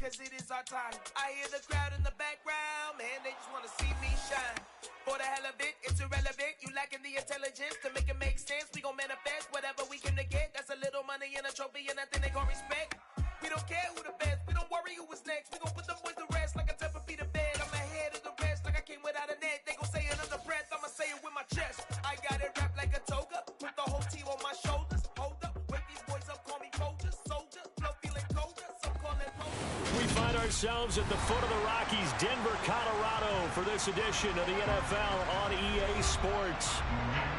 cause it is our time. I hear the crowd in the background, man, they just wanna see me shine. For the hell of it, it's irrelevant. You lacking the intelligence to make it make sense. We gon' manifest whatever we came to get. That's a little money and a trophy and nothing they gon' respect. We don't care who the best, we don't worry who is next. We gon' put them boys to rest like a Tempur-Pedic bed. I'm ahead of the rest like I came without a net. They gon' say it under breath, I'ma say it with my chest. I got it wrapped like a toga, put the whole team on my shoulders. Hold up, wake these boys up, call me Folger, soldier. Flow feeling colder, some call it Folger. We find ourselves at the foot of the Rockies, Denver, Colorado, for this edition of the NFL on EA Sports.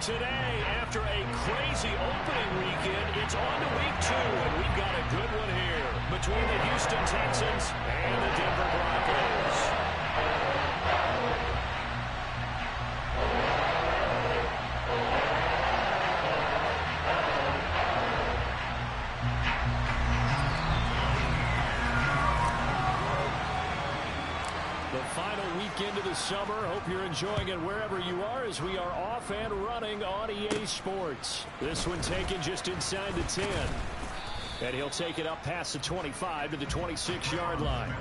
Today, after a crazy opening weekend, it's on to week 2, and we've got a good one here between the Houston Texans and the Denver Broncos. Final weekend of the summer. Hope you're enjoying it wherever you are as we are off and running on EA Sports. This one taken just inside the 10. And he'll take it up past the 25 to the 26-yard line.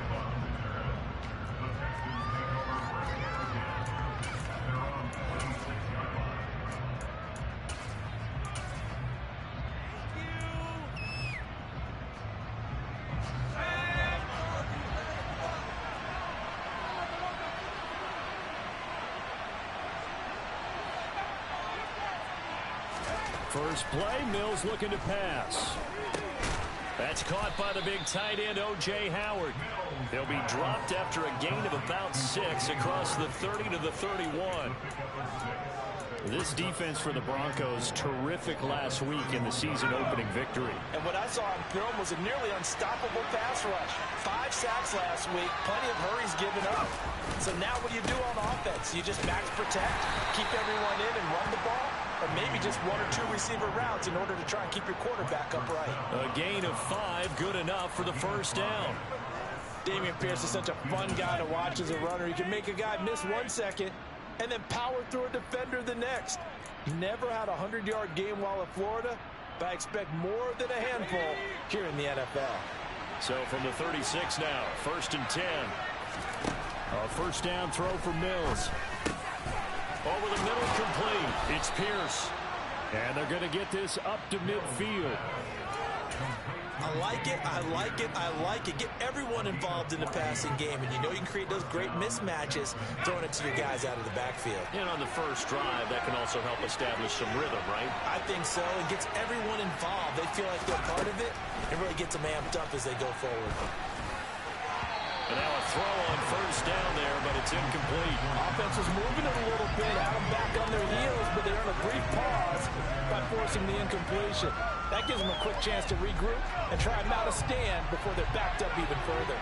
First play, Mills looking to pass. That's caught by the big tight end, O.J. Howard. He'll be dropped after a gain of about 6 across the 30 to the 31. This defense for the Broncos, terrific last week in the season-opening victory. And what I saw on film was a nearly unstoppable pass rush. 5 sacks last week, plenty of hurries given up. So now what do you do on offense? You just max protect, keep everyone in and run the ball? Or maybe just 1 or 2 receiver routes in order to try and keep your quarterback upright. A gain of 5, good enough for the first down. Dameon Pierce is such a fun guy to watch as a runner. He can make a guy miss 1 second and then power through a defender the next. Never had a 100-yard game while at Florida, but I expect more than a handful here in the NFL. So from the 36 now, 1st and 10. A first down throw for Mills. Over the middle, complete. It's Pierce. And they're going to get this up to midfield. I like it, I like it, I like it. Get everyone involved in the passing game, and you know you can create those great mismatches throwing it to your guys out of the backfield. And on the first drive, that can also help establish some rhythm, right? I think so. It gets everyone involved. They feel like they're part of it. It really gets them amped up as they go forward. And now a throw on first down there, but it's incomplete. Offense was moving it a little bit, had them back on their heels, but they're on a brief pause by forcing the incompletion. That gives them a quick chance to regroup and try and mount a stand before they're backed up even further.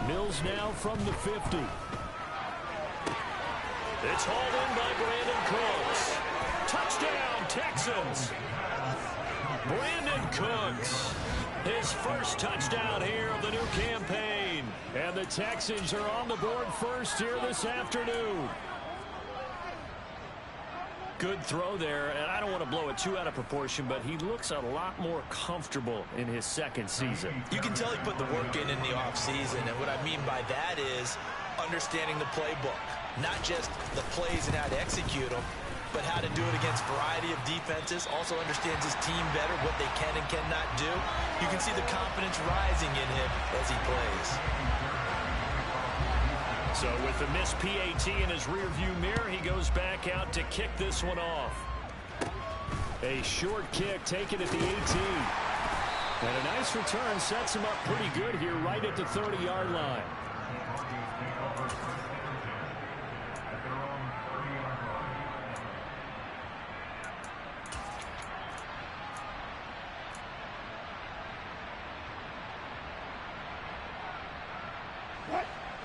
Mills now from the 50. It's hauled in by Brandon Cooks. Touchdown, Texans. Brandon Cooks, his first touchdown here of the new campaign. And the Texans are on the board first here this afternoon. Good throw there, and I don't want to blow it too out of proportion, but he looks a lot more comfortable in his second season. You can tell he put the work in the offseason, and what I mean by that is understanding the playbook. Not just the plays and how to execute them, but how to do it against a variety of defenses. Also understands his team better, what they can and cannot do. You can see the confidence rising in him as he plays. So with the missed PAT in his rearview mirror, he goes back out to kick this one off. A short kick taken at the 18. And a nice return sets him up pretty good here right at the 30-yard line.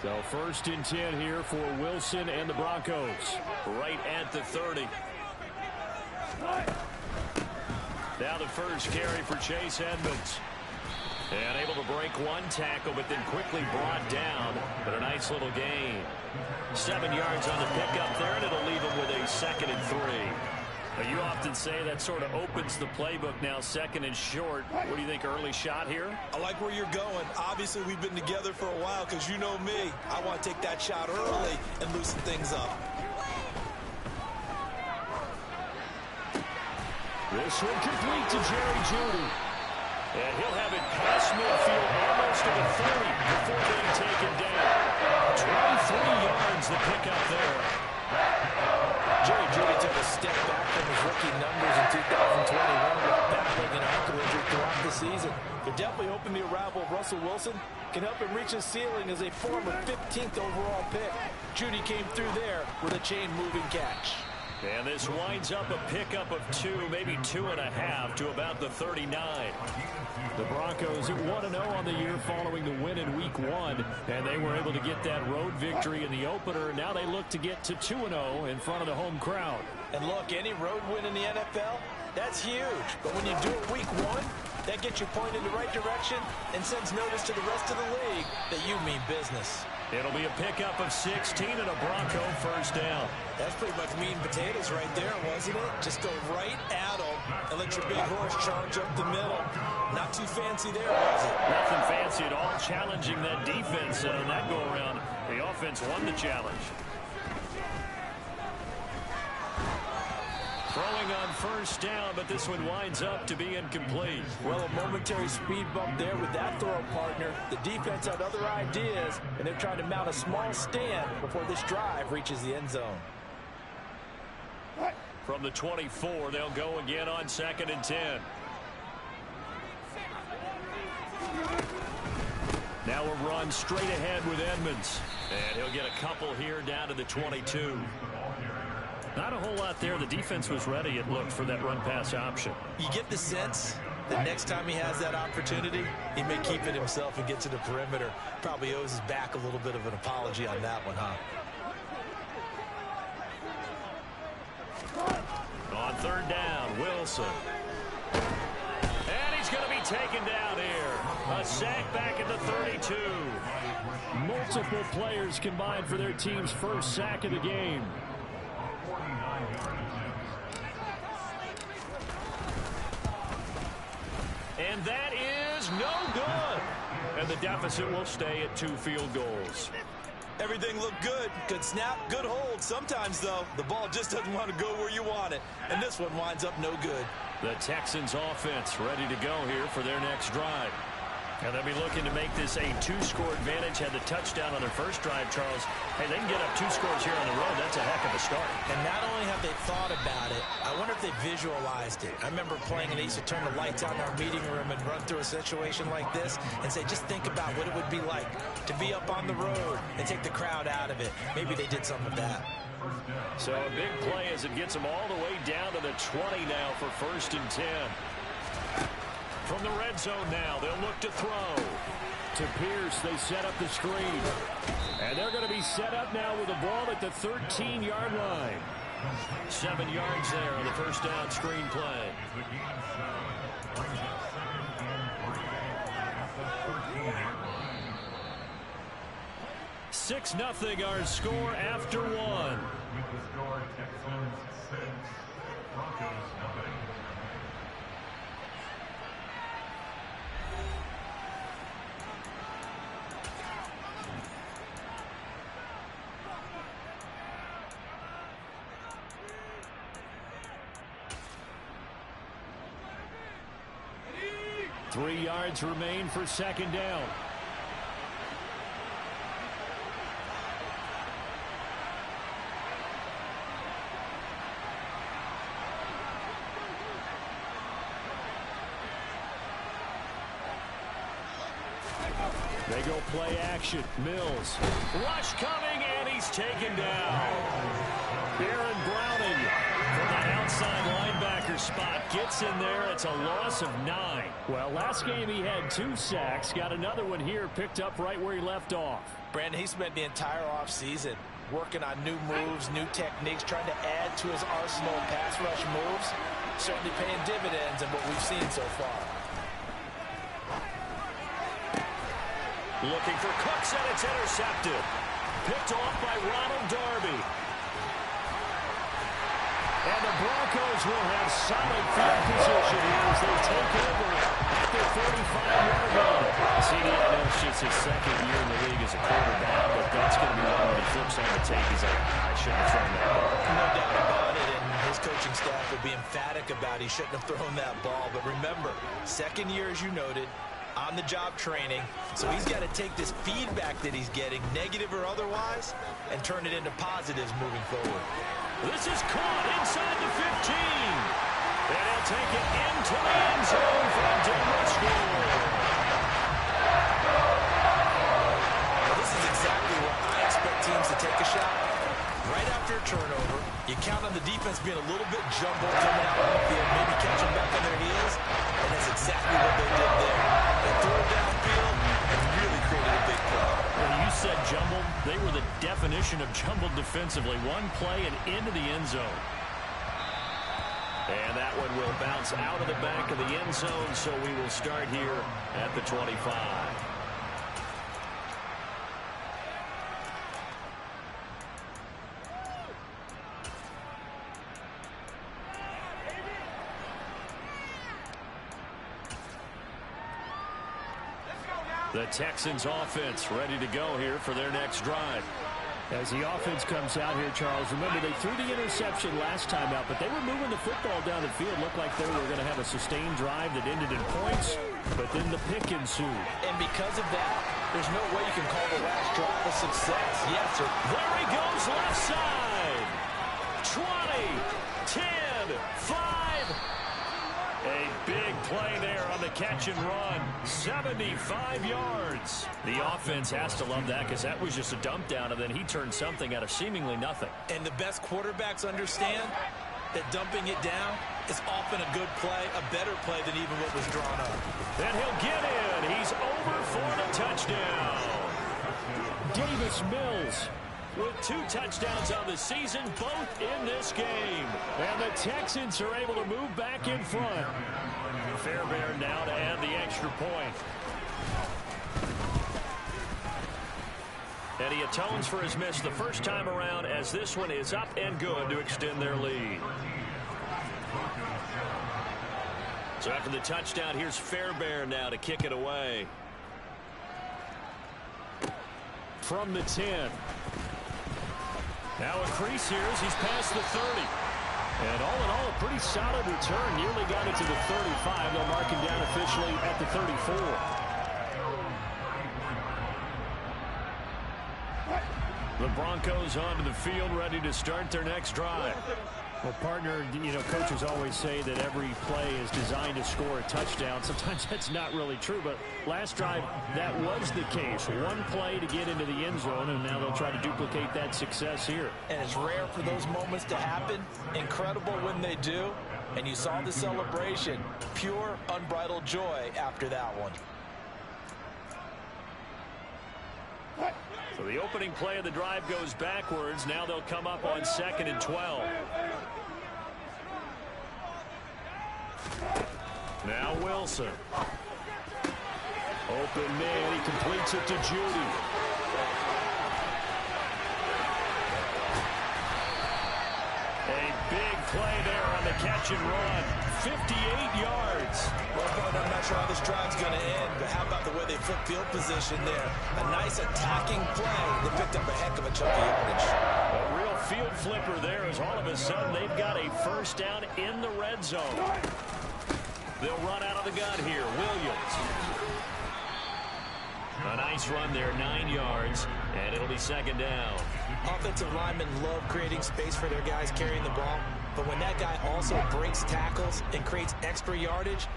So So 1st and 10 here for Wilson and the Broncos. Right at the 30. Now the first carry for Chase Edmonds. And able to break one tackle, but then quickly brought down. But a nice little gain. 7 yards on the pickup there, and it'll leave him with a 2nd and 3. Now, you often say that sort of opens the playbook now, 2nd and short. What do you think, early shot here? I like where you're going. Obviously, we've been together for a while because you know me. I want to take that shot early and loosen things up. This one complete to Jerry Jeudy. And he'll have it past midfield almost to the 30 before being taken down. 23 yards the pickup there. Jerry Jeudy took a step back from his rookie numbers in 2021 while battling an ankle injury throughout the season. They're definitely hoping the arrival of Russell Wilson can help him reach his ceiling as a former 15th overall pick. Jeudy came through there with a chain-moving catch. And this winds up a pickup of 2, maybe 2.5 to about the 39. The Broncos at 1-0 on the year following the win in Week 1, and they were able to get that road victory in the opener. Now they look to get to 2-0 in front of the home crowd. And look, any road win in the NFL, that's huge. But when you do it Week 1, that gets you pointed in the right direction and sends notice to the rest of the league that you mean business. It'll be a pickup of 16 and a Bronco first down. That's pretty much meat and potatoes right there, wasn't it? Just go right at them and let your big horse charge up the middle. Not too fancy there, was it? Nothing fancy at all. Challenging that defense on that go-around. The offense won the challenge. Throwing on first down, but this one winds up to be incomplete. Well, a momentary speed bump there with that throw partner. The defense had other ideas, and they're trying to mount a small stand before this drive reaches the end zone. From the 24, they'll go again on 2nd and 10. Now a run straight ahead with Edmonds. And he'll get a couple here down to the 22. Not a whole lot there. The defense was ready, it looked, for that run-pass option. You get the sense that next time he has that opportunity, he may keep it himself and get to the perimeter. Probably owes his back a little bit of an apology on that one, huh? On 3rd down, Wilson. And he's going to be taken down here. A sack back at the 32. Multiple players combined for their team's first sack of the game. And that is no good. And the deficit will stay at 2 field goals. Everything looked good. Good snap, good hold. Sometimes, though, the ball just doesn't want to go where you want it. And this one winds up no good. The Texans offense ready to go here for their next drive. And they'll be looking to make this a 2-score advantage. Had the touchdown on their first drive, Charles. Hey, they can get up 2 scores here on the road. That's a heck of a start. And not only have they thought about it, I wonder if they visualized it. I remember playing, and they used to turn the lights on in our meeting room and run through a situation like this and say, just think about what it would be like to be up on the road and take the crowd out of it. Maybe they did some of that. So a big play as it gets them all the way down to the 20 now for 1st and 10. From the red zone now, they'll look to throw. To Pierce, they set up the screen. And they're going to be set up now with the ball at the 13-yard line. 7 yards there on the first down screen play. Six nothing our score after one. Three yards remain for second down. They go play action. Mills. Rush coming, and he's taken down. Aaron Browning from that outside linebacker spot. Gets in there. It's a loss of 9. Well, last game he had 2 sacks. Got another one here, picked up right where he left off. Brandon, he spent the entire offseason working on new moves, new techniques, trying to add to his arsenal of pass rush moves. Certainly paying dividends in what we've seen so far. Looking for Cooks, and it's intercepted. Picked off by Ronald Darby. And the Broncos will have solid field position here as they take over at their 45-yard line. CD, I know it's just his second year in the league as a quarterback, but that's going to be one when he flips on the tape. He's like, I shouldn't have thrown that ball. No doubt about it, and his coaching staff will be emphatic about he shouldn't have thrown that ball. But remember, second year, as you noted, on-the-job training, so he's got to take this feedback that he's getting, negative or otherwise, and turn it into positives moving forward. This is caught inside the 15. And he'll take it into the end zone for a Denver score. This is exactly what I expect teams to take a shot. Right after a turnover, you count on the defense being a little bit jumbled coming out on the field, maybe catching back on their heels, and that's exactly what they did there. They threw it downfield and really created a big play. When you said jumbled, they were the definition of jumbled defensively. One play and into the end zone. And that one will bounce out of the back of the end zone, so we will start here at the 25. The Texans offense ready to go here for their next drive. As the offense comes out here, Charles, remember they threw the interception last time out, but they were moving the football down the field. Looked like they were going to have a sustained drive that ended in points, but then the pick ensued. And because of that, there's no way you can call the last drive a success. Yes, sir. There he goes left side. 20, 10, 5. A big play there on the catch and run. 75 yards. The offense has to love that because that was just a dump down, and then he turned something out of seemingly nothing. And the best quarterbacks understand that dumping it down is often a good play, a better play than even what was drawn up. And he'll get in. He's over for the touchdown. Davis Mills with 2 touchdowns on the season, both in this game. And the Texans are able to move back in front. Fairbairn now to add the extra point. And he atones for his miss the first time around as this one is up and good to extend their lead. So after the touchdown, here's Fairbairn now to kick it away. From the 10. Now a crease here as he's past the 30. And all in all, a pretty solid return. Nearly got it to the 35. They'll mark him down officially at the 34. The Broncos onto the field, ready to start their next drive. Well, partner, you know, coaches always say that every play is designed to score a touchdown. Sometimes that's not really true, but last drive, that was the case. One play to get into the end zone, and now they'll try to duplicate that success here. And it's rare for those moments to happen. Incredible when they do. And you saw the celebration. Pure, unbridled joy after that one. So the opening play of the drive goes backwards. Now they'll come up on 2nd and 12. Now Wilson. Open man. He completes it to Judy. A big play there on the catch and run. 58 yards. Well, I'm not sure how this drive's going to end, but how about the way they flip field position there? A nice attacking play. They picked up a heck of a chunk of yardage. A real field flipper there as all of a sudden they've got a first down in the red zone. They'll run out of the gun here. Williams. A nice run there, 9 yards, and it'll be 2nd down. Offensive linemen love creating space for their guys carrying the ball, but when that guy also breaks tackles and creates extra yardage,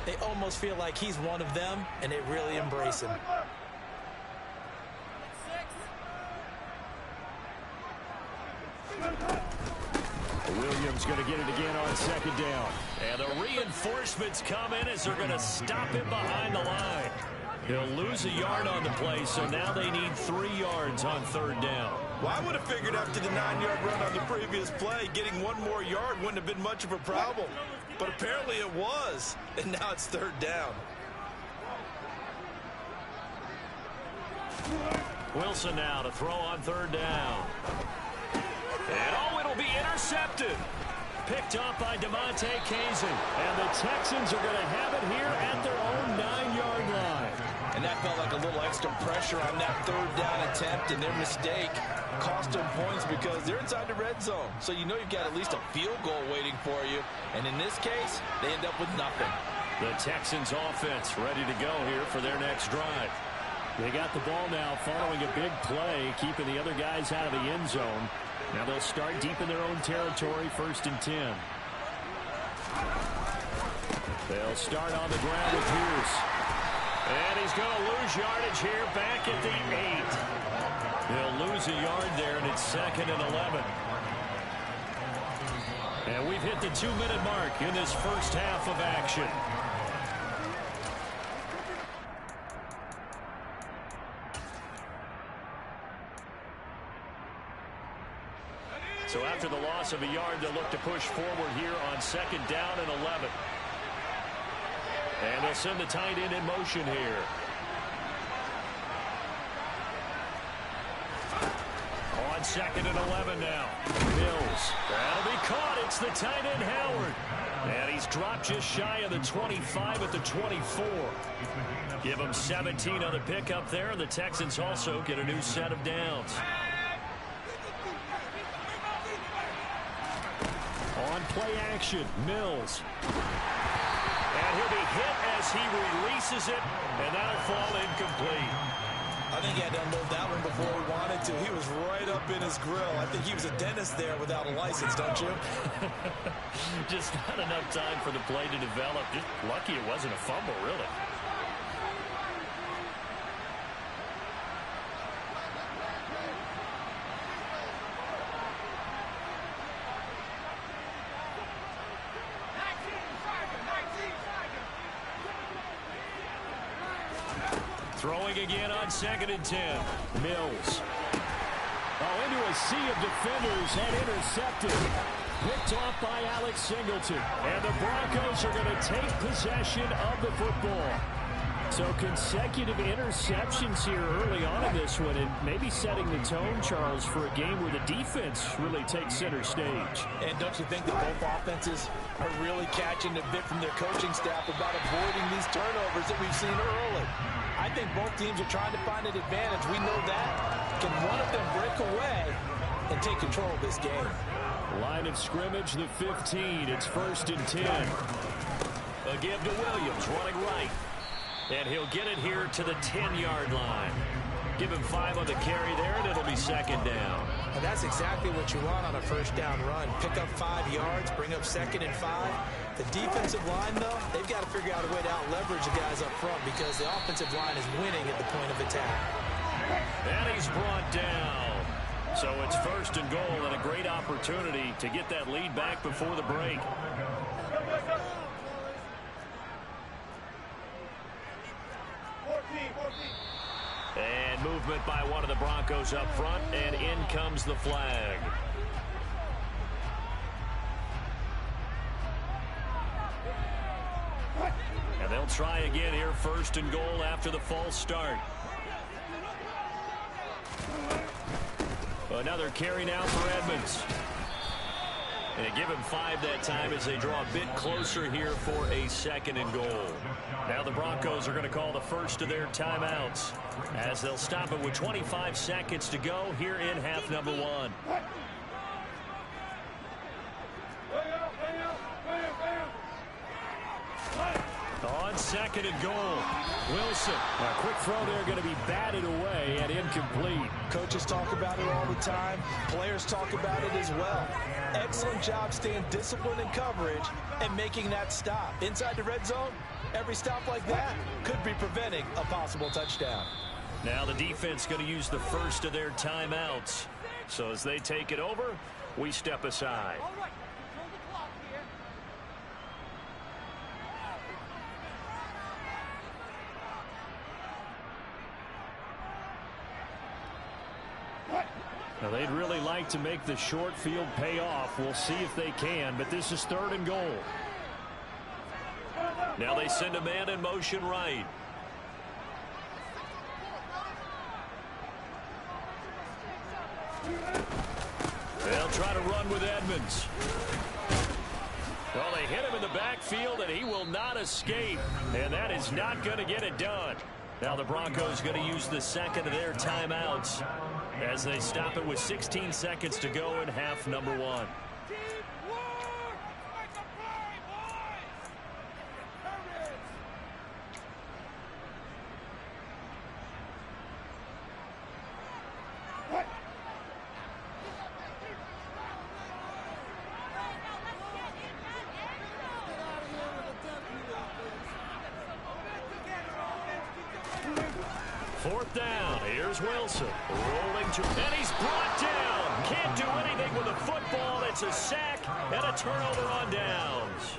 they almost feel like he's one of them, and they really embrace him. Williams going to get it again on second down. And the reinforcements come in as they're going to stop him behind the line. He'll lose a yard on the play, so now they need 3 yards on third down. Well, I would have figured after the 9-yard run on the previous play, getting 1 more yard wouldn't have been much of a problem. But apparently it was, and now it's third down. Wilson now to throw on third down. And it'll be intercepted. Picked off by DeMonte Kazin. And the Texans are going to have it here at their own 9-yard line. And that felt like a little extra pressure on that third down attempt, and their mistake cost them points because they're inside the red zone. So you know you've got at least a field goal waiting for you. And in this case, they end up with nothing. The Texans offense ready to go here for their next drive. They got the ball now following a big play, keeping the other guys out of the end zone. Now they'll start deep in their own territory, 1st and 10. They'll start on the ground with Pierce. And he's going to lose yardage here back at the 8. He'll lose a yard there, and it's 2nd and 11. And we've hit the 2-minute mark in this first half of action. So after the loss of a yard, they'll look to push forward here on 2nd down and 11. And they'll send the tight end in motion here. On 2nd and 11 now. Mills. That'll be caught. It's the tight end, Howard. And he's dropped just shy of the 25 at the 24. Give him 17 on the pickup there, and the Texans also get a new set of downs. On play action, Mills. And he'll be hit as he releases it, and that'll fall incomplete. I think he had to unload that one before he wanted to. He was right up in his grill. I think he was a dentist there without a license, don't you? Just not enough time for the play to develop. Just lucky it wasn't a fumble, really. Throwing again on 2nd and 10. Mills. Oh, into a sea of defenders and intercepted. Picked off by Alex Singleton. And the Broncos are going to take possession of the football. So consecutive interceptions here early on in this one, and maybe setting the tone, Charles, for a game where the defense really takes center stage. And don't you think that both offenses are really catching a bit from their coaching staff about avoiding these turnovers that we've seen early? I think both teams are trying to find an advantage. We know that. Can one of them break away and take control of this game? Line of scrimmage, the 15. It's 1st and 10. A give to Williams, running right. And he'll get it here to the 10-yard line. Give him 5 on the carry there, and it'll be 2nd down. And that's exactly what you want on a first down run. Pick up 5 yards, bring up 2nd and 5. The defensive line, though, they've got to figure out a way to out-leverage the guys up front because the offensive line is winning at the point of attack. And he's brought down. So it's 1st and goal, and a great opportunity to get that lead back before the break. And movement by one of the Broncos up front, and in comes the flag. And they'll try again here, 1st and goal after the false start. Another carry now for Edmonds. And give him 5 that time as they draw a bit closer here for a 2nd and goal. Now the Broncos are going to call the first of their timeouts as they'll stop it with 25 seconds to go here in half number 1. On 2nd and goal, Wilson. A quick throw there going to be batted away and incomplete. Coaches talk about it all the time. Players talk about it as well. Excellent job staying disciplined in coverage and making that stop. Inside the red zone, every stop like that could be preventing a possible touchdown. Now the defense going to use the first of their timeouts. So as they take it over, we step aside. Now, they'd really like to make the short field pay off. We'll see if they can, but this is 3rd and goal. Now they send a man in motion right. They'll try to run with Edmonds. Well, they hit him in the backfield, and he will not escape. And that is not going to get it done. Now the Broncos going to use the second of their timeouts as they stop it with 16 seconds to go in half number 1. Fourth down. Here's Wilson. Rolling to, and he's brought down. Can't do anything with the football. It's a sack and a turnover on downs.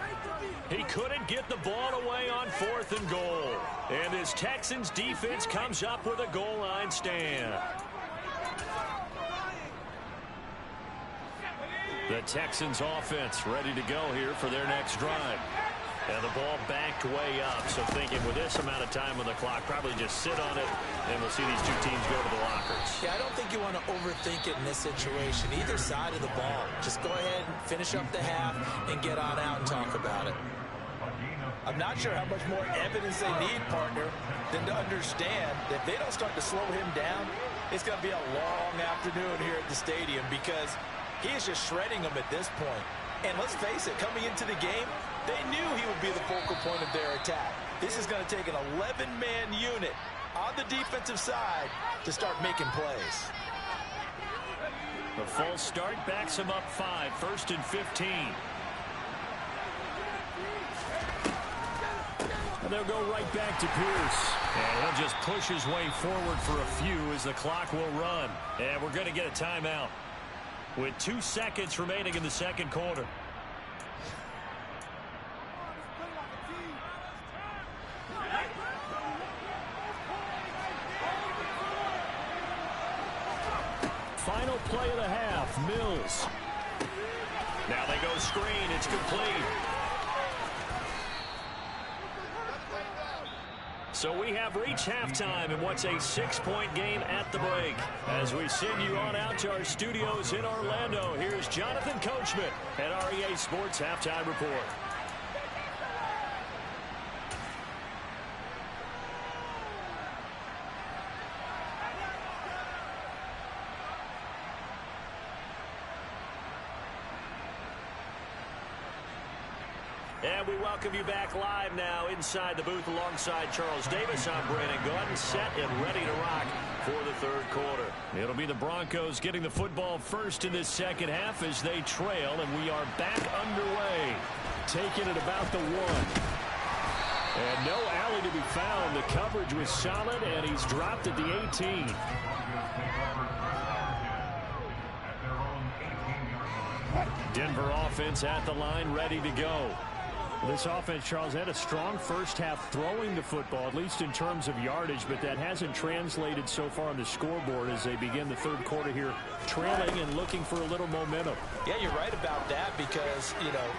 He couldn't get the ball away on 4th and goal. And this Texans defense comes up with a goal line stand. The Texans offense ready to go here for their next drive. And the ball backed way up. So thinking with this amount of time on the clock, probably just sit on it, and we'll see these two teams go to the lockers. Yeah, I don't think you want to overthink it in this situation. Either side of the ball. Just go ahead and finish up the half and get on out and talk about it. I'm not sure how much more evidence they need, partner, than to understand that if they don't start to slow him down, it's going to be a long afternoon here at the stadium because he is just shredding them at this point. And let's face it, coming into the game, they knew he would be the focal point of their attack. This is going to take an 11-man unit on the defensive side to start making plays. The false start backs him up 5, 1st and 15. And they'll go right back to Pierce. And he'll just push his way forward for a few as the clock will run. And we're going to get a timeout with 2 seconds remaining in the second quarter. Final play of the half, Mills. Now they go screen, it's complete. So we have reached halftime in what's a 6-point game at the break. As we send you on out to our studios in Orlando, here's Jonathan Coachman at REA Sports Halftime Report. And we welcome you back live now inside the booth alongside Charles Davis. I'm Brandon Gordon, set and ready to rock for the third quarter. It'll be the Broncos getting the football first in this second half as they trail, and we are back underway. Taking it about the 1. And no alley to be found. The coverage was solid, and he's dropped at the 18. Denver offense at the line, ready to go. This offense, Charles, had a strong first half throwing the football, at least in terms of yardage, but that hasn't translated so far on the scoreboard as they begin the third quarter here, trailing and looking for a little momentum. Yeah, you're right about that because,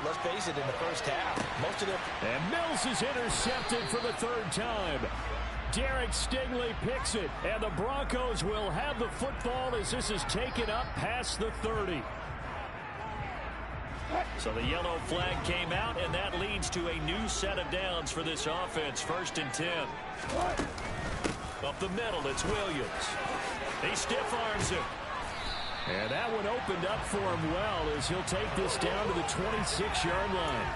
let's face it, in the first half, most of them... And Mills is intercepted for the 3rd time. Derek Stingley picks it, and the Broncos will have the football as this is taken up past the 30. So the yellow flag came out, and that leads to a new set of downs for this offense. 1st and 10. Up the middle, it's Williams. He stiff arms him. And that one opened up for him well as he'll take this down to the 26-yard line.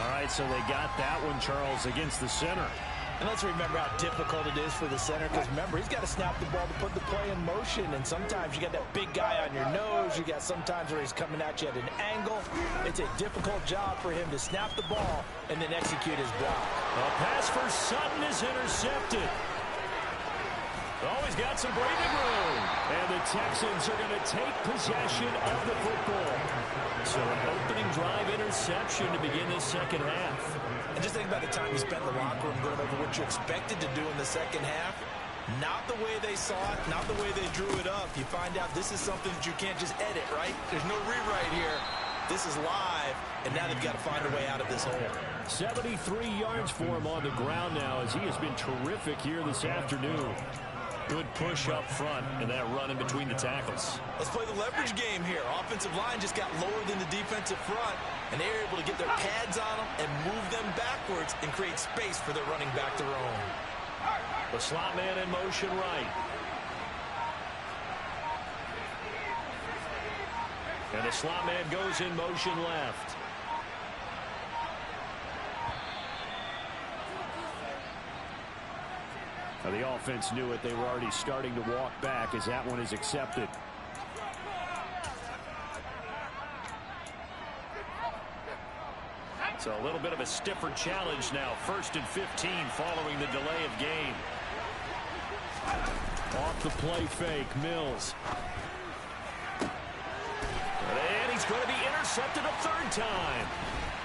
All right, so they got that one, Charles, against the center. And let's remember how difficult it is for the center because, remember, he's got to snap the ball to put the play in motion. And sometimes you got that big guy on your nose. You got sometimes where he's coming at you at an angle. It's a difficult job for him to snap the ball and then execute his block. A pass for Sutton is intercepted. Always got some breathing room. And the Texans are going to take possession of the football. So an opening drive interception to begin this second half. And just think about the time you spent in the locker room going over what you expected to do in the second half. Not the way they saw it, not the way they drew it up. You find out this is something that you can't just edit, right? There's no rewrite here. This is live, and now they've got to find a way out of this hole. 73 yards for him on the ground now as he has been terrific here this afternoon. Good push up front and that run in between the tackles. Let's play the leverage game here. Offensive line just got lower than the defensive front, and they were able to get their pads on them and move them backwards and create space for their running back to roam. The slot man in motion right. And the slot man goes in motion left. Now the offense knew it. They were already starting to walk back as that one is accepted. So a little bit of a stiffer challenge now. 1st and 15 following the delay of game. Off the play fake, Mills. And he's going to be intercepted a 3rd time.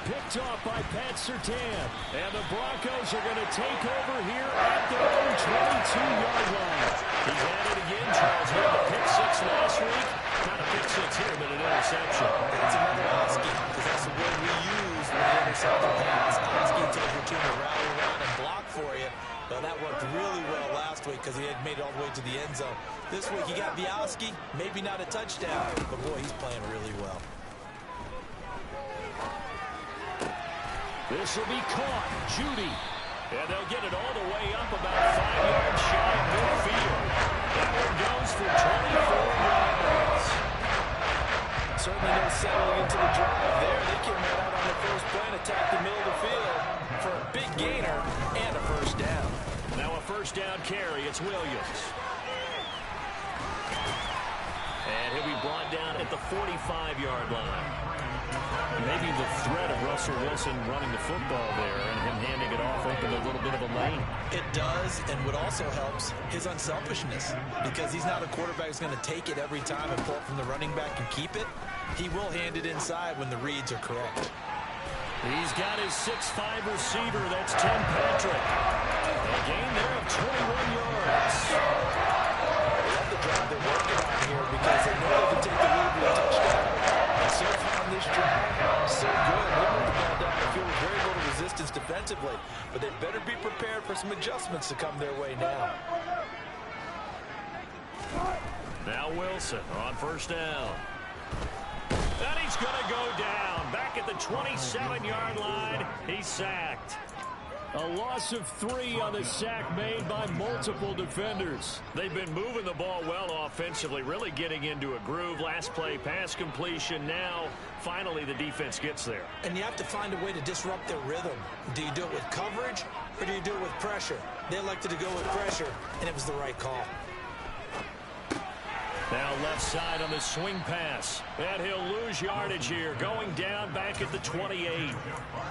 Picked off by Pat Surtain. And the Broncos are going to take over here at their own 22-yard line. He's at it again, Charles. He had a pick 6 last week. Not a pick 6 here, but an interception. That's another Oski, because that's the word we use when we intercept the pass. Oski tells your team to rally around and block for you. Well, that worked really well last week because he had made it all the way to the end zone. This week he got Bialski, maybe not a touchdown, but boy, he's playing really well. This will be caught. Judy. And they'll get it all the way up about 5 yards shy of midfield. That one goes for 24 yards. Certainly no settling into the drive there. They came right out on the first play and attacked the middle of the field for a big gainer and a 1st down. Now a 1st down carry. It's Williams. And he'll be brought down at the 45-yard line. Maybe the threat of Russell Wilson running the football there and him handing it off opened a little bit of a lane. It does, and what also helps, his unselfishness. Because he's not a quarterback who's going to take it every time and pull it from the running back and keep it. He will hand it inside when the reads are correct. He's got his 6'5 receiver. That's Tim Patrick. A gain there of 21 yards. They love the drive they're working on here because they know they can take the lead with a touchdown. And so far on this drive, so good. They moved the ball down the field with very little resistance defensively. But they better be prepared for some adjustments to come their way now. Now Wilson on 1st down. And he's going to go down. Back at the 27-yard line. He's sacked. A loss of 3 on the sack made by multiple defenders. They've been moving the ball well offensively, really getting into a groove. Last play, pass completion. Now, finally, the defense gets there. And you have to find a way to disrupt their rhythm. Do you do it with coverage or do you do it with pressure? They elected to go with pressure, and it was the right call. Now left side on the swing pass. And he'll lose yardage here. Going down back at the 28.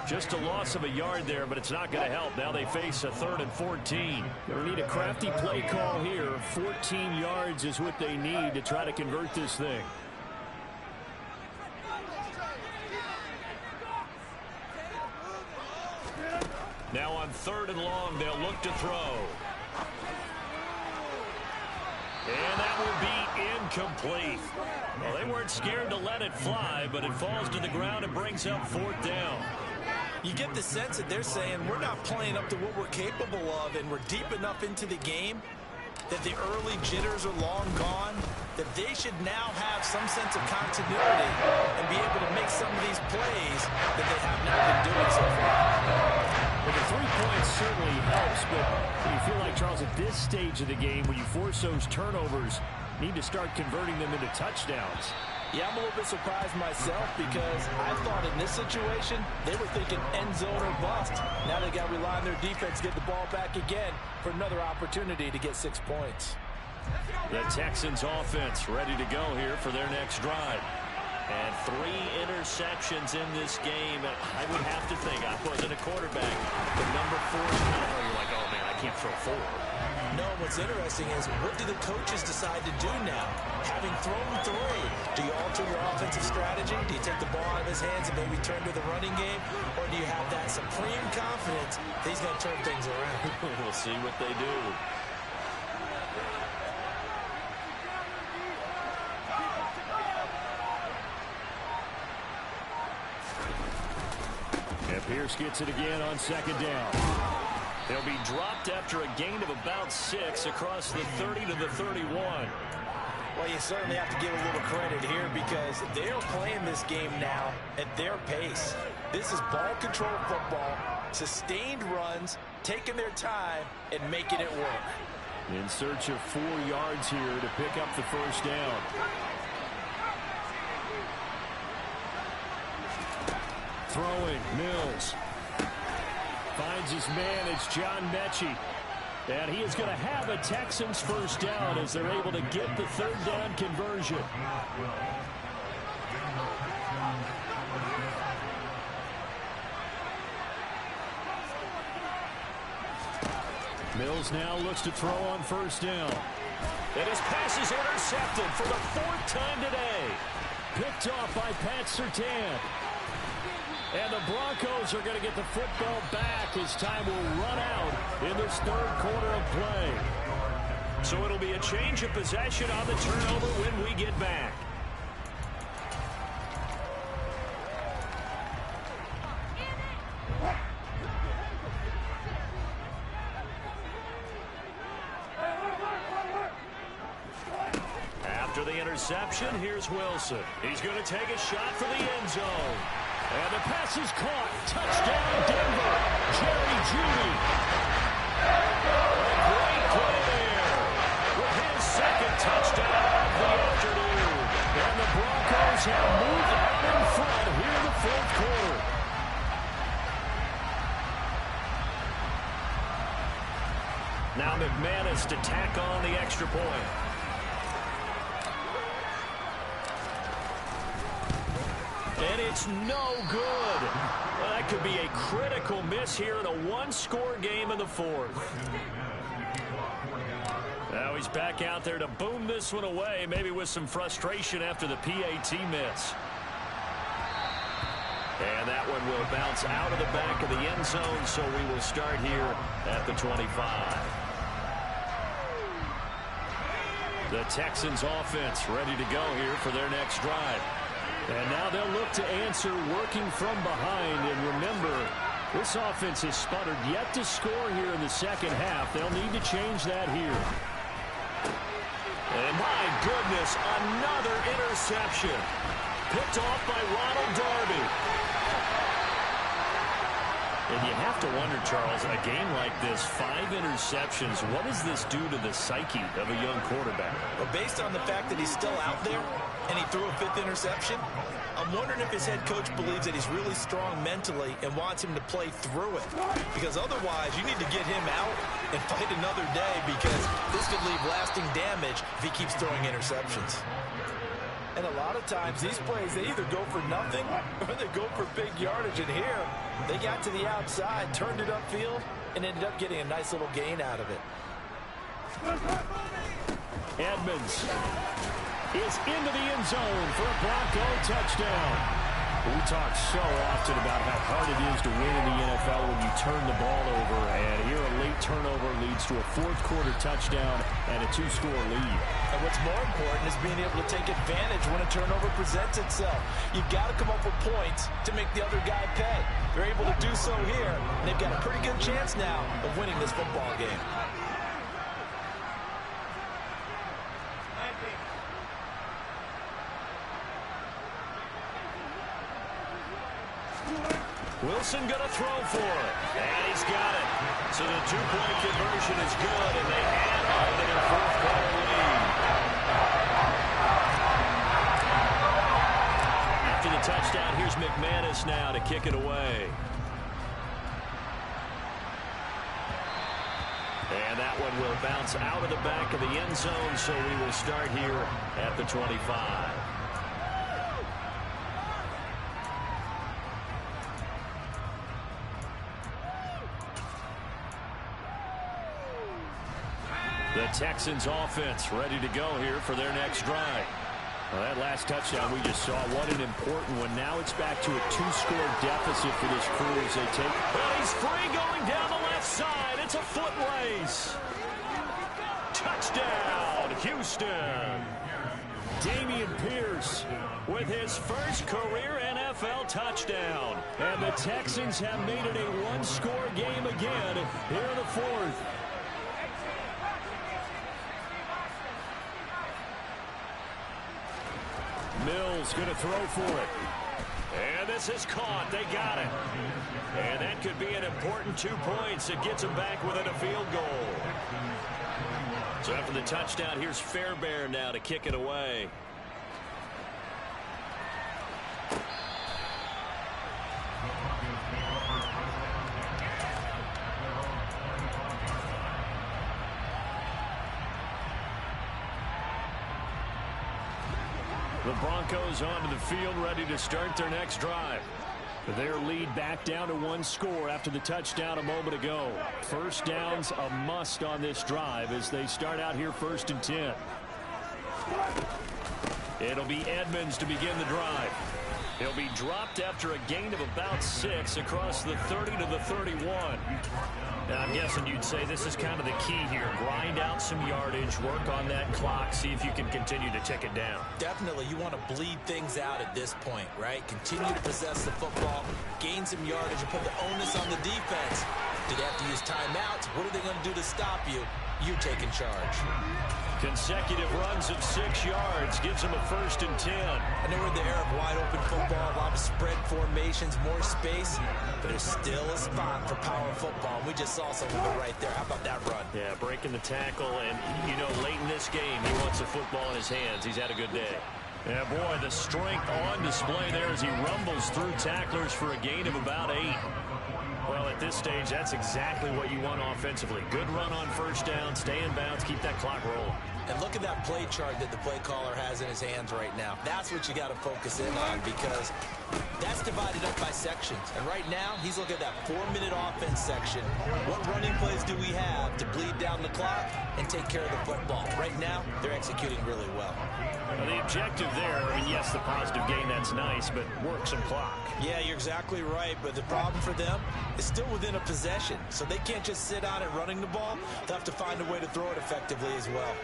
Just a loss of a yard there, but it's not going to help. Now they face a 3rd and 14. They'll need a crafty play call here. 14 yards is what they need to try to convert this thing. Now on 3rd and long, they'll look to throw. And that will be incomplete. Well, they weren't scared to let it fly, but it falls to the ground and brings up 4th down. You get the sense that they're saying we're not playing up to what we're capable of, and we're deep enough into the game that the early jitters are long gone, that they should now have some sense of continuity and be able to make some of these plays that they have not been doing so far. Well, the 3 points certainly helps, but you feel like, Charles, at this stage of the game, when you force those turnovers, need to start converting them into touchdowns. Yeah, I'm a little bit surprised myself because I thought in this situation, they were thinking end zone or bust. Now they got to rely on their defense, get the ball back again for another opportunity to get 6 points. The Texans offense ready to go here for their next drive. And 3 interceptions in this game. I would have to think, I wasn't a quarterback, the number 4 you're like, oh man, I can't throw 4. No, what's interesting is what do the coaches decide to do now? Having thrown 3, do you alter your offensive strategy? Do you take the ball out of his hands and maybe turn to the running game? Or do you have that supreme confidence that he's going to turn things around? We'll see what they do. And Pierce gets it again on second down. They'll be dropped after a gain of about 6 across the 30 to the 31. Well, you certainly have to give a little credit here because they're playing this game now at their pace. This is ball control football, sustained runs, taking their time, and making it work. In search of 4 yards here to pick up the first down. Throwing, Mills. Finds his man, it's John Mechie. And he is going to have a Texans first down as they're able to get the third down conversion. Mills now looks to throw on first down. And his pass is intercepted for the 4th time today. Picked off by Pat Surtain. And the Broncos are going to get the football back as time will run out in this third quarter of play. So it'll be a change of possession on the turnover when we get back. After the interception, here's Wilson. He's going to take a shot for the end zone. And the pass is caught. Touchdown, Denver. Jerry Jeudy. Great play there with his second touchdown of the afternoon. And the Broncos have moved out in front here in the fourth quarter. Now McManus to tack on the extra point. And it's no good. Well, that could be a critical miss here in a one-score game in the fourth. Now he's back out there to boom this one away, maybe with some frustration after the PAT miss. And that one will bounce out of the back of the end zone, so we will start here at the 25. The Texans offense ready to go here for their next drive. And now they'll look to answer working from behind. And remember, this offense has sputtered yet to score here in the second half. They'll need to change that here. And my goodness, another interception. Picked off by Ronald Darby. And you have to wonder, Charles, a game like this, 5 interceptions, what does this do to the psyche of a young quarterback? Well, based on the fact that he's still out there and he threw a 5th interception, I'm wondering if his head coach believes that he's really strong mentally and wants him to play through it. Because otherwise, you need to get him out and fight another day because this could leave lasting damage if he keeps throwing interceptions. And a lot of times, these plays, they either go for nothing or they go for big yardage. And here, they got to the outside, turned it upfield, and ended up getting a nice little gain out of it. Edmonds is into the end zone for a Bronco touchdown. We talk so often about how hard it is to win in the NFL when you turn the ball over, and here a late turnover leads to a fourth quarter touchdown and a 2-score lead. And what's more important is being able to take advantage when a turnover presents itself. You've got to come up with points to make the other guy pay. They're able to do so here, and they've got a pretty good chance now of winning this football game. Wilson going to throw for it. And he's got it. So the 2-point conversion is good, and they add on to their fourth quarter lead. After the touchdown, here's McManus now to kick it away. And that one will bounce out of the back of the end zone, so we will start here at the 25. The Texans offense ready to go here for their next drive. Well, that last touchdown we just saw, what an important one. Now it's back to a 2-score deficit for this crew as they take. Well, he's free going down the left side. It's a foot race. Touchdown, Houston. Dameon Pierce with his first career NFL touchdown. And the Texans have made it a one-score game again here in the fourth. Mills going to throw for it. And this is caught. They got it. And that could be an important 2 points. It gets them back within a field goal. So after the touchdown, here's Fairbairn now to kick it away. The Broncos onto the field, ready to start their next drive. Their lead back down to one score after the touchdown a moment ago. First down's a must on this drive as they start out here 1st and 10. It'll be Edmonds to begin the drive. He'll be dropped after a gain of about 6 across the 30 to the 31. Now, I'm guessing you'd say this is kind of the key here. Grind out some yardage, work on that clock, see if you can continue to tick it down. Definitely, you want to bleed things out at this point, right? Continue to possess the football, gain some yardage, and put the onus on the defense. Do they have to use timeouts? What are they going to do to stop you? You taking charge. Consecutive runs of 6 yards gives them a 1st and 10. I know we're in the era of wide open football, a lot of spread formations, more space, but there's still a spot for power football. We just saw some of it right there. How about that run? Yeah, breaking the tackle, and you know, late in this game, he wants the football in his hands. He's had a good day. Yeah, boy, the strength on display there as he rumbles through tacklers for a gain of about 8. Well, at this stage, that's exactly what you want offensively. Good run on 1st down, stay in bounds, keep that clock rolling. And look at that play chart that the play caller has in his hands right now. That's what you got to focus in on because that's divided up by sections. And right now, he's looking at that 4-minute offense section. What running plays do we have to bleed down the clock and take care of the football? Right now, they're executing really well. Well, the objective there, I mean, yes, the positive gain, that's nice, but work some clock. Yeah, you're exactly right, but the problem for them is still within a possession. So they can't just sit on it running the ball. They'll have to find a way to throw it effectively as well.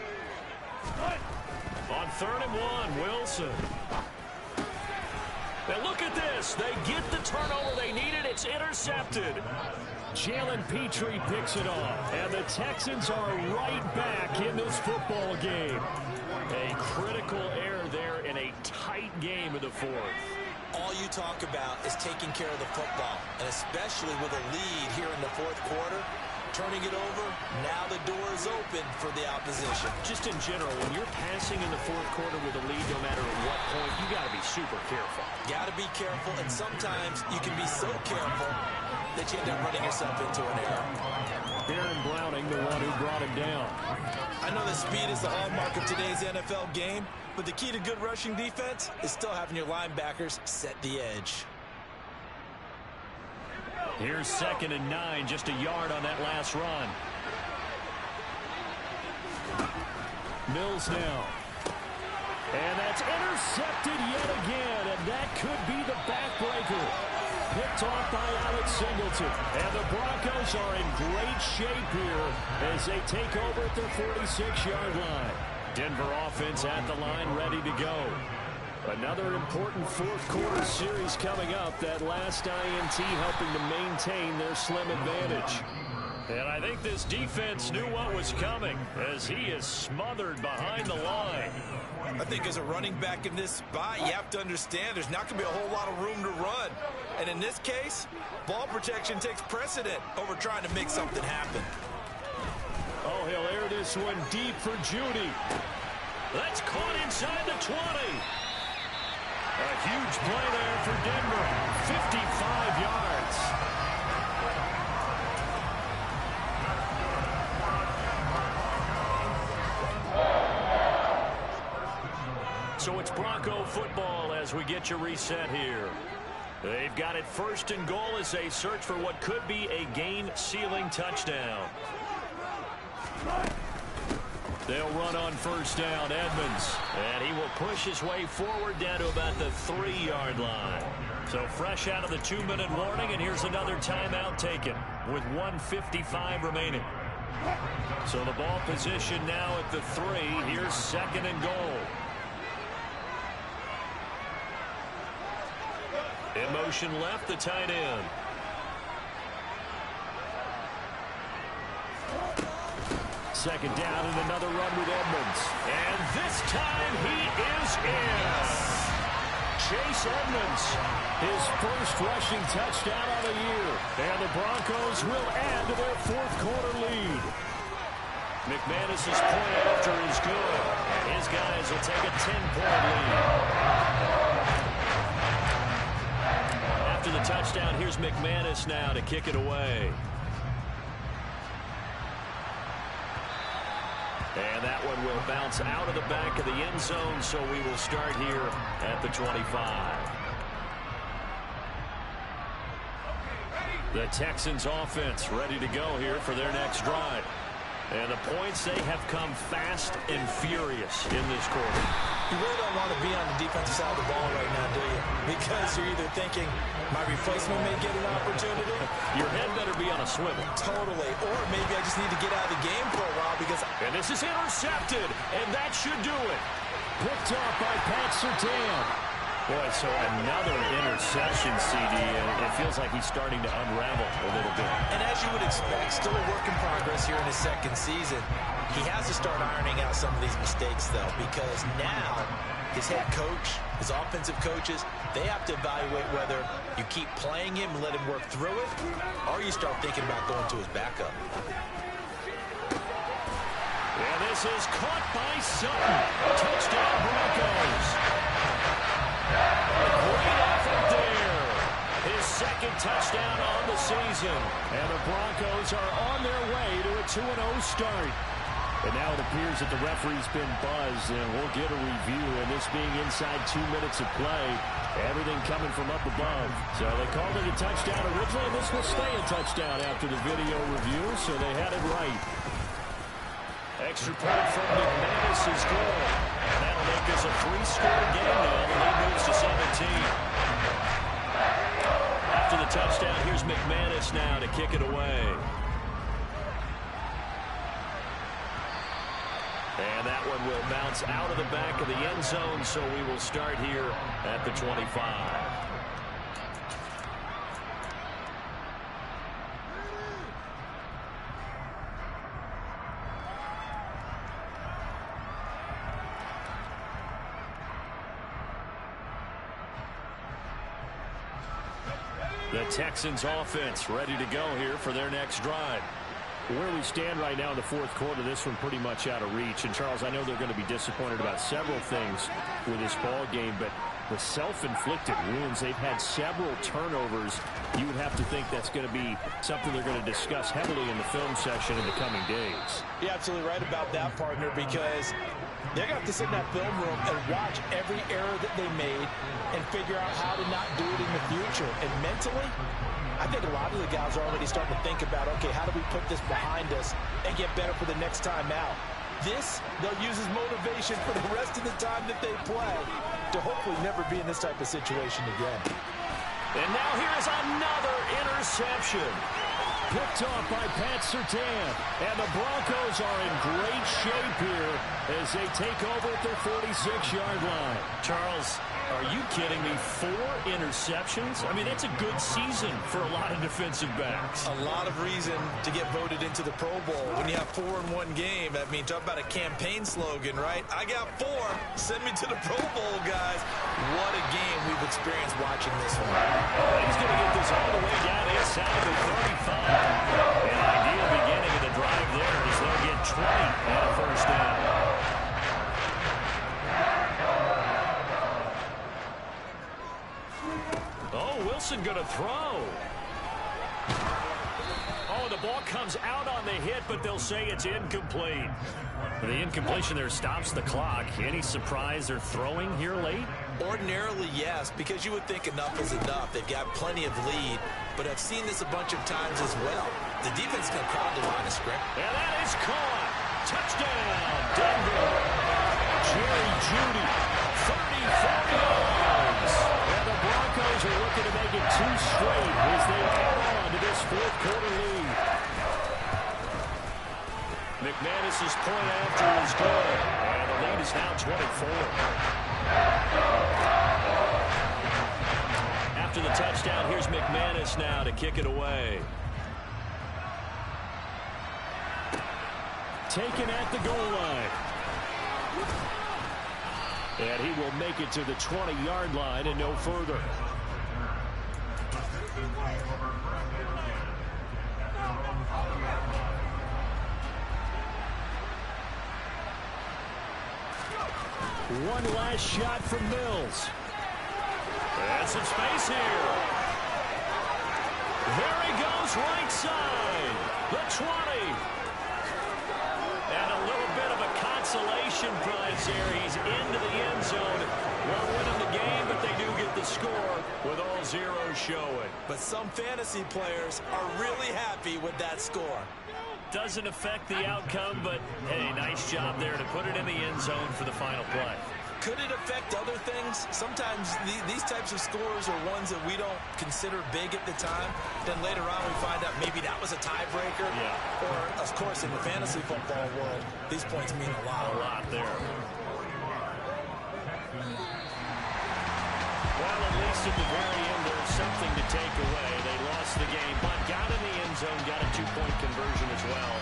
On 3rd and 1, Wilson. Now look at this. They get the turnover they needed. It's intercepted. Jalen Petrie picks it off. And the Texans are right back in this football game. A critical error there in a tight game of the 4th. All you talk about is taking care of the football, and especially with a lead here in the 4th quarter. Turning it over, now the door is open for the opposition. Just in general, when you're passing in the 4th quarter with a lead, no matter at what point, you got to be super careful. Got to be careful, and sometimes you can be so careful that you end up running yourself into an error. Aaron Browning, the one who brought him down. I know that speed is the hallmark of today's NFL game, but the key to good rushing defense is still having your linebackers set the edge. Here's 2nd and 9, just a yard on that last run. Mills now. And that's intercepted yet again, and that could be the backbreaker. Picked off by Alex Singleton. And the Broncos are in great shape here as they take over at their 46-yard line. Denver offense at the line, ready to go. Another important 4th quarter series coming up. That last INT helping to maintain their slim advantage. And I think this defense knew what was coming as he is smothered behind the line. I think as a running back in this spot, you have to understand there's not going to be a whole lot of room to run. And in this case, ball protection takes precedent over trying to make something happen. Oh, he'll air this one deep for Judy. That's caught inside the 20. A huge play there for Denver. 55 yards. So it's Bronco football as we get you reset here. They've got it 1st and goal as they search for what could be a game-sealing touchdown. They'll run on 1st down, Edmonds. And he will push his way forward down to about the 3-yard line. So fresh out of the 2-minute warning, and here's another timeout taken with 1:55 remaining. So the ball position now at the 3. Here's 2nd and goal. In motion left, the tight end. Second down and another run with Edmonds. And this time he is in. Chase Edmonds, his first rushing touchdown of the year. And the Broncos will add to their fourth quarter lead. McManus's point after is good. And his guys will take a 10-point lead. After the touchdown, here's McManus now to kick it away. And that one will bounce out of the back of the end zone, so we will start here at the 25. The Texans offense ready to go here for their next drive. And the points, they have come fast and furious in this quarter. You really don't want to be on the defensive side of the ball right now, do you? Because you're either thinking, my replacement may get an opportunity. Your head better be on a swivel. Totally. Or maybe I just need to get out of the game for a while because... And this is intercepted, and that should do it. Picked off by Pat Surtain. Boy, so another interception, CD, and it feels like he's starting to unravel a little bit. And as you would expect, still a work in progress here in his second season. He has to start ironing out some of these mistakes, though, because now his head coach, his offensive coaches, they have to evaluate whether you keep playing him and let him work through it, or you start thinking about going to his backup. And this is caught by Sutton. Touchdown, Broncos. Great effort there. His second touchdown on the season. And the Broncos are on their way to a 2-0 start. And now it appears that the referee's been buzzed, and we'll get a review. And this being inside 2 minutes of play, everything coming from up above. So they called it a touchdown originally, and this will stay a touchdown after the video review, so they had it right. Extra point from McManus is good. That'll make us a 3-score game now. The lead moves to 17. After the touchdown, here's McManus now to kick it away. And that one will bounce out of the back of the end zone, so we will start here at the 25. The Texans offense ready to go here for their next drive. Where we stand right now in the fourth quarter, this one pretty much out of reach. And, Charles, I know they're going to be disappointed about several things with this ball game, but the self-inflicted wounds, they've had several turnovers. You would have to think that's going to be something they're going to discuss heavily in the film section in the coming days. You're absolutely right about that, partner, because they're going to have to sit in that film room and watch every error that they made and figure out how to not do it in the future. And mentally, I think a lot of the guys are already starting to think about, okay, how do we put this behind us and get better for the next time out? This, they'll use as motivation for the rest of the time that they play to hopefully never be in this type of situation again. And now here's another interception. Picked off by Pat Surtain. And the Broncos are in great shape here as they take over at their 46-yard line. Charles, are you kidding me? 4 interceptions? I mean, that's a good season for a lot of defensive backs. A lot of reason to get voted into the Pro Bowl. When you have 4 in one game, I mean, talk about a campaign slogan, right? I got 4. Send me to the Pro Bowl, guys. What a game we've experienced watching this one. He's going to get this all the way down inside the 35. An ideal beginning of the drive there as they'll get 20 and a first down. Oh, Wilson going to throw. Oh, the ball comes out on the hit, but they'll say it's incomplete. The incompletion there stops the clock. Any surprise they're throwing here late? Ordinarily, yes, because you would think enough is enough. They've got plenty of lead, but I've seen this a bunch of times as well. The defense can crowd the line of scrimmage. And that is caught. Touchdown, Denver. Jerry Jeudy, 34 yards. And the Broncos are looking to make it 2 straight as they add on to this fourth quarter lead. McManus's point after is good, and the lead is now 24. after the touchdown. Here's McManus now to kick it away. Taken at the goal line. And he will make it to the 20-yard line and no further. One last shot from Mills. And some space here. There he goes, right side. The 20. And a little bit of a consolation prize here. He's into the end zone. Won't win him the game, but they do get the score with all zeros showing. But some fantasy players are really happy with that score. Doesn't affect the outcome, but hey, nice job there to put it in the end zone for the final play. Could it affect other things? Sometimes these types of scores are ones that we don't consider big at the time. Then later on we find out maybe that was a tiebreaker. Yeah. Or, of course, in the fantasy football world, these points mean a lot. A lot there. Well, at least at the very end, there's something to take away. They lost the game, but got in the end zone, got a two-point conversion as well.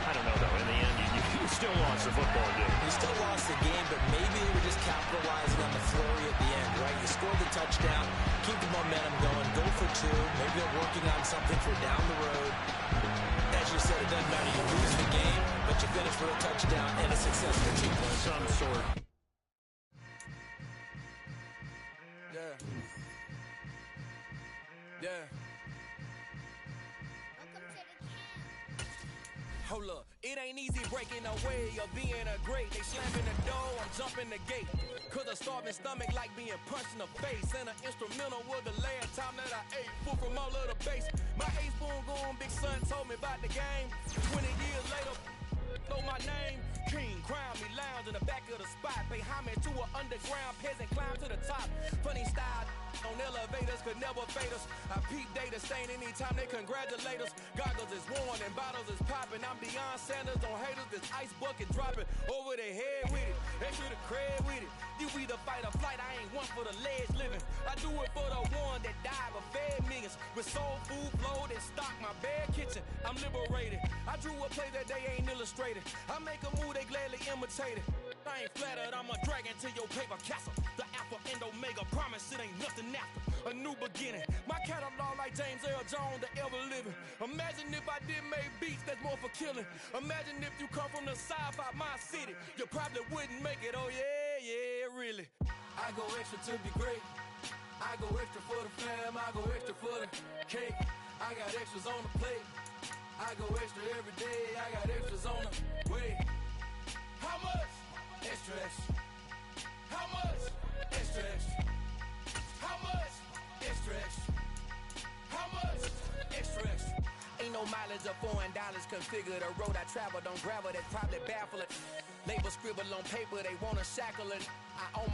I don't know, though. In the end, you still lost the football game. You still lost the game, but maybe they were just capitalizing on the flurry at the end, right? You scored the touchdown, keep the momentum going, go for two. Maybe they're working on something for down the road. As you said, it doesn't matter. You lose the game, but you finish with a touchdown and a successful team. Some sort. Yeah. Hold up, it ain't easy breaking away or being a great. They slamming the door, I'm jumping the gate. Cause a starving stomach like being punched in the face. And an instrumental was the last time that I ate. Food from all of the base. My ace boom goon, big son told me about the game. 20 years later, know my name. King, crown me, lounge in the back of the spot. Pay homage to an underground peasant, climb to the top. Funny style on elevators could never fade us. I peep data stain anytime they congratulate us. Goggles is worn and bottles is popping. I'm Deion Sanders on haters, this ice bucket dropping over their head with it. Extra the cred with it. You either fight or flight, I ain't one for the ledge living. I do it for the one that died but fed millions. With soul food flowed and stocked my bare kitchen. I'm liberated. I drew a play that they ain't illustrated. I make a move, they gladly imitate it. I ain't flattered, I'm a dragon to your paper castle. The alpha and omega, promise it ain't nothing after. A new beginning. My catalog like James Earl Jones, the ever living. Imagine if I did make beats that's more for killing. Imagine if you come from the south out my city. You probably wouldn't make it, oh yeah, really. I go extra to be great. I go extra for the fam, I go extra for the cake. I got extras on the plate. I go extra every day, I got extras on the way. How much? Extra, extra. How much? Extra, extra. How much? Extra, extra. How much? Extra, extra. Ain't no mileage of $4 configure the road I travel. Don't gravel, that's probably baffling. Label scribble on paper, they wanna shackle it. I own my